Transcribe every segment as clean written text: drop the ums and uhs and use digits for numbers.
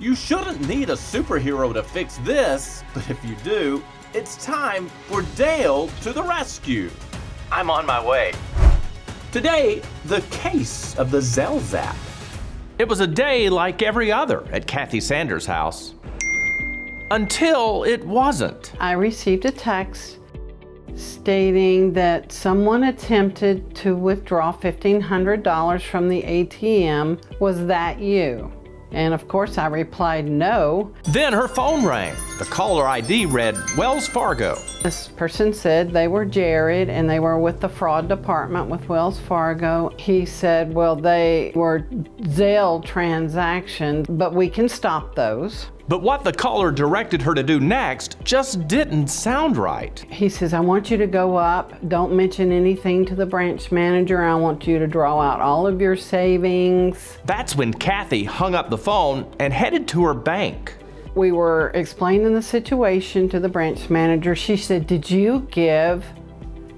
You shouldn't need a superhero to fix this, but if you do, it's time for Dale to the rescue. I'm on my way. Today, the case of the Zelle Zap. It was a day like every other at Kathy Sanders' house. Until it wasn't. I received a text stating that someone attempted to withdraw $1,500 from the ATM. Was that you? And of course I replied no. Then her phone rang. The caller ID read Wells Fargo. This person said they were Jared and they were with the fraud department with Wells Fargo. He said, well, they were Zelle transactions, but we can stop those. But what the caller directed her to do next just didn't sound right. He says, I want you to go up, don't mention anything to the branch manager. I want you to draw out all of your savings. That's when Kathy hung up the phone and headed to her bank. We were explaining the situation to the branch manager. She said, did you give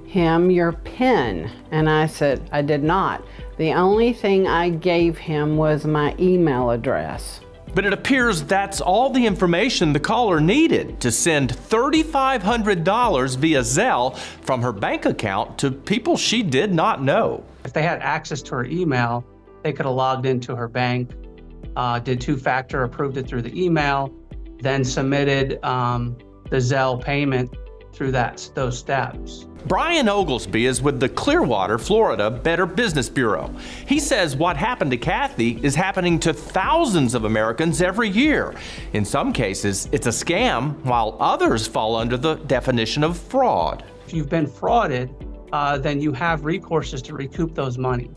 him your PIN? And I said, I did not. The only thing I gave him was my email address. But it appears that's all the information the caller needed to send $3,500 via Zelle from her bank account to people she did not know. If they had access to her email, they could have logged into her bank, did two-factor, approved it through the email, then submitted the Zelle payment through those steps. Brian Oglesby is with the Clearwater, Florida Better Business Bureau. He says what happened to Kathy is happening to thousands of Americans every year. In some cases, it's a scam, while others fall under the definition of fraud. If you've been frauded, then you have recourses to recoup those money.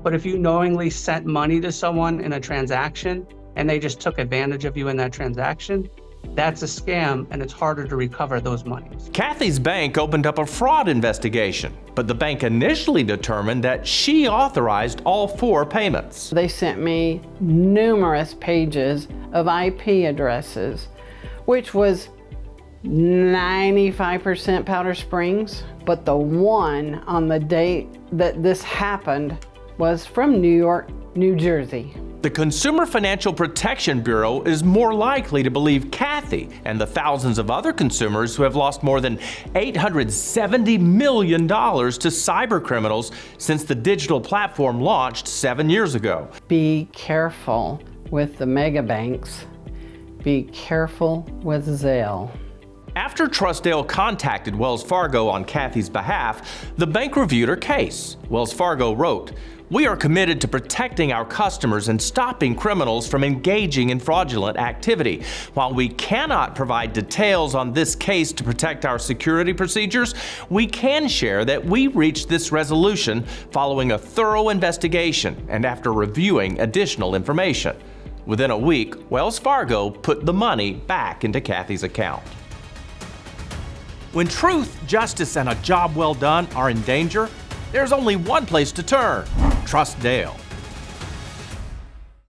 But if you knowingly sent money to someone in a transaction and they just took advantage of you in that transaction, that's a scam, and it's harder to recover those monies. Kathy's bank opened up a fraud investigation, but the bank initially determined that she authorized all 4 payments. They sent me numerous pages of IP addresses, which was 95% Powder Springs, but the one on the date that this happened was from New York, New Jersey. The Consumer Financial Protection Bureau is more likely to believe Kathy and the thousands of other consumers who have lost more than $870 million to cyber criminals since the digital platform launched 7 years ago. Be careful with the mega banks. Be careful with Zelle. After TrustDALE contacted Wells Fargo on Kathy's behalf, the bank reviewed her case. Wells Fargo wrote, "We are committed to protecting our customers and stopping criminals from engaging in fraudulent activity. While we cannot provide details on this case to protect our security procedures, we can share that we reached this resolution following a thorough investigation and after reviewing additional information." Within a week, Wells Fargo put the money back into Kathy's account. When truth, justice, and a job well done are in danger, there's only one place to turn: TrustDALE.